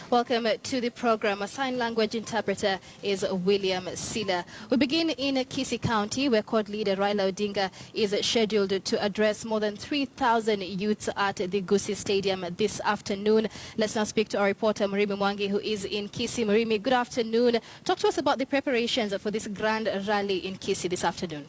Welcome to the program. A sign language interpreter is William Sila. We begin in Kisii County, where court leader Raila Odinga is scheduled to address more than 3,000 youths at the Kisii Stadium this afternoon. Let's now speak to our reporter Murimi Mwangi, who is in Kisii. Murimi, good afternoon. Talk to us about the preparations for this grand rally in Kisii this afternoon.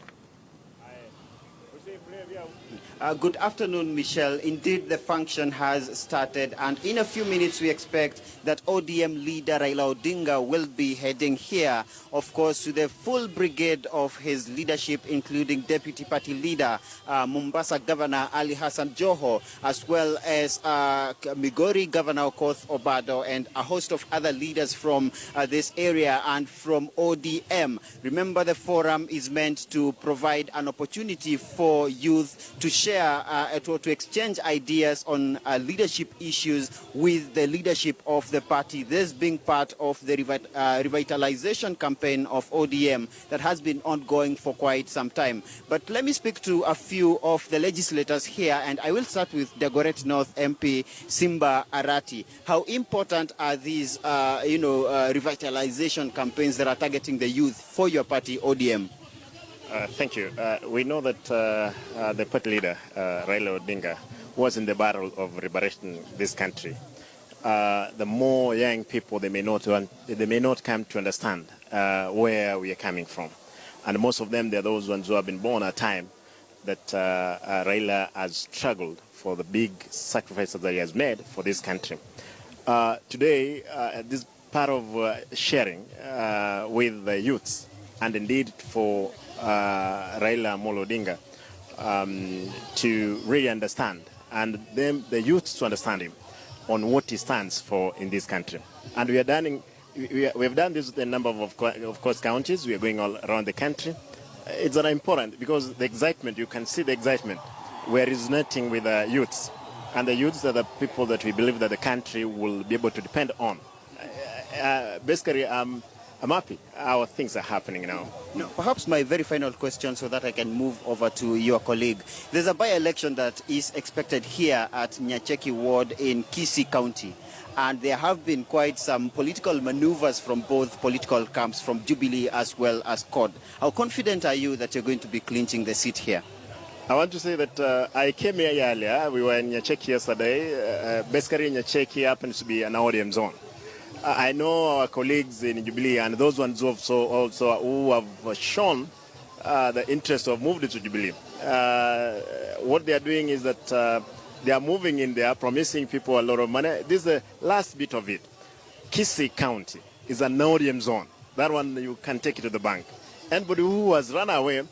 Good afternoon, Michelle. Indeed, the function has started, and in a few minutes we expect that ODM leader Raila Odinga will be heading here, of course, to the full brigade of his leadership, including Deputy Party Leader, Mombasa Governor Ali Hassan Joho, as well as Migori Governor Okoth Obado, and a host of other leaders from this area and from ODM. Remember, the forum is meant to provide an opportunity for youth to share, to exchange ideas on leadership issues with the leadership of the party. This being part of the revitalization campaign of ODM that has been ongoing for quite some time. But let me speak to a few of the legislators here, and I will start with Dagoretti North MP Simba Arati. How important are these, revitalization campaigns that are targeting the youth for your party, ODM? Thank you. We know that the party leader, Raila Odinga, was in the battle of liberating this country. The more young people, they may not come to understand where we are coming from. And most of them, they're those ones who have been born at a time that Raila has struggled for the big sacrifices that he has made for this country. Today, this part of sharing with the youths, and indeed for Raila Amolo Odinga to really understand, and then the youth to understand him on what he stands for in this country. And we have done this with a number of course counties. We are going all around the country. It's very important because the excitement, you can see the excitement. We are resonating with the youths, and the youths are the people that we believe that the country will be able to depend on. Basically, I'm happy how things are happening now. Perhaps my very final question, so that I can move over to your colleague. There's a by-election that is expected here at Nyacheki Ward in Kisii County, and there have been quite some political maneuvers from both political camps, from Jubilee as well as CORD. How confident are you that you're going to be clinching the seat here? I want to say that I came here earlier. We were in Nyacheki yesterday. Basically, Nyacheki happens to be an ODM zone. I know our colleagues in Jubilee and those ones also who have shown the interest of moving to Jubilee. What they are doing is that they are moving in there, promising people a lot of money. This is the last bit of it. Kisii County is an ODM zone. That one you can take it to the bank. Anybody who has run away,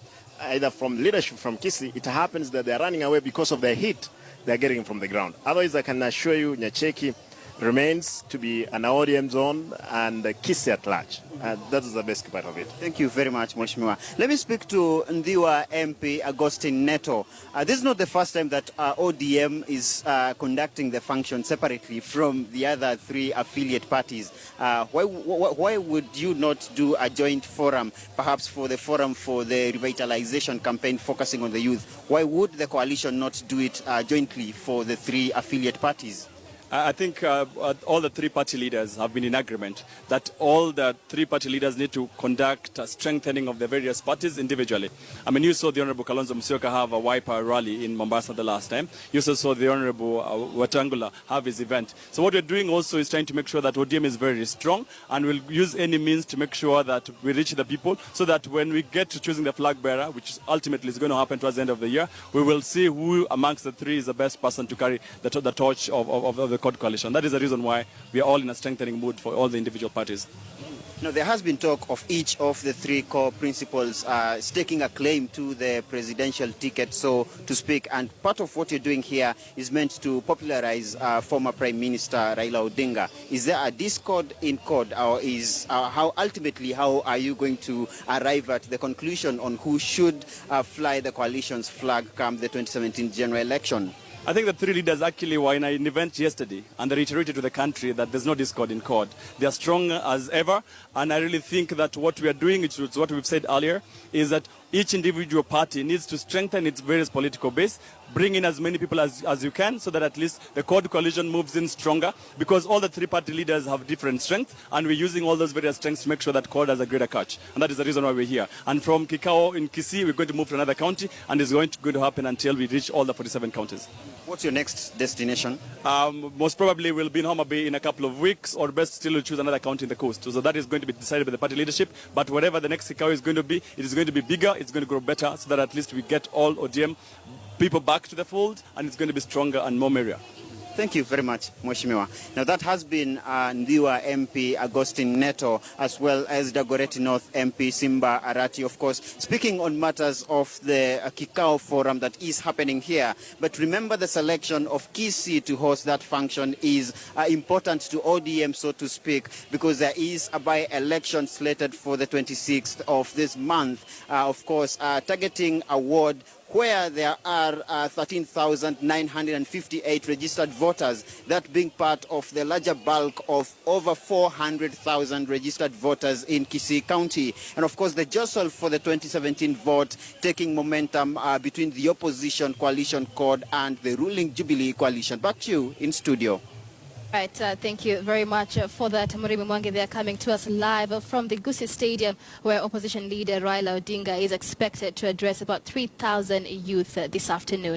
either from leadership from Kisii, it happens that they are running away because of the heat they are getting from the ground. Otherwise, I can assure you, Nyacheki remains to be an ODM zone and Kisii at large. That is the best part of it. Thank you very much, Mheshimiwa. Let me speak to Ndiwa MP Agustin Neto. This is not the first time that ODM is conducting the function separately from the other three affiliate parties. Why would you not do a joint forum, perhaps for the forum for the revitalization campaign focusing on the youth? Why would the coalition not do it jointly for the three affiliate parties? I think all the three-party leaders have been in agreement that all the three-party leaders need to conduct a strengthening of the various parties individually. I mean, you saw the Honorable Kalonzo Musyoka have a wiper rally in Mombasa the last time. You also saw the Honorable Wetangula have his event. So what we're doing also is trying to make sure that ODM is very strong, and we'll use any means to make sure that we reach the people, so that when we get to choosing the flag bearer, which ultimately is going to happen towards the end of the year, we will see who amongst the three is the best person to carry the torch of the CORD coalition. That is the reason why we are all in a strengthening mood for all the individual parties. Now, there has been talk of each of the three core principals staking a claim to the presidential ticket, so to speak. And part of what you're doing here is meant to popularize former Prime Minister Raila Odinga. Is there a discord in CORD, or is how are you going to arrive at the conclusion on who should fly the coalition's flag come the 2017 general election? I think the three leaders actually were in an event yesterday, and they reiterated to the country that there's no discord in CORD. They are strong as ever, and I really think that what we are doing, which is what we've said earlier, is that each individual party needs to strengthen its various political base, bring in as many people as you can, so that at least the Code coalition moves in stronger, because all the three-party leaders have different strengths, and we're using all those various strengths to make sure that Code has a greater catch. And that is the reason why we're here. And from Kikao in Kisii, we're going to move to another county, and it's going to happen until we reach all the 47 counties. What's your next destination? Most probably we'll be in Homa Bay in a couple of weeks, or best still we'll choose another county in the coast. So that is going to be decided by the party leadership. But whatever the next Kikao is going to be, it is going to be bigger, it's going to grow better, so that at least we get all ODM people back to the fold, and it's going to be stronger and more merrier. Thank you very much, Mheshimiwa. Now that has been Ndiwa MP Agustin Neto, as well as Dagoretti North MP Simba Arati, of course, speaking on matters of the Kikao Forum that is happening here. But remember, the selection of Kisii to host that function is important to ODM, so to speak, because there is a by-election slated for the 26th of this month, of course, targeting a ward where there are 13,958 registered voters, that being part of the larger bulk of over 400,000 registered voters in Kisii County. And of course, the jostle for the 2017 vote taking momentum between the opposition coalition Code and the ruling Jubilee coalition. Back to you in studio. Right, thank you very much for that, Murimi Mwangi. They are coming to us live from the Kisii Stadium, where opposition leader Raila Odinga is expected to address about 3,000 youth this afternoon.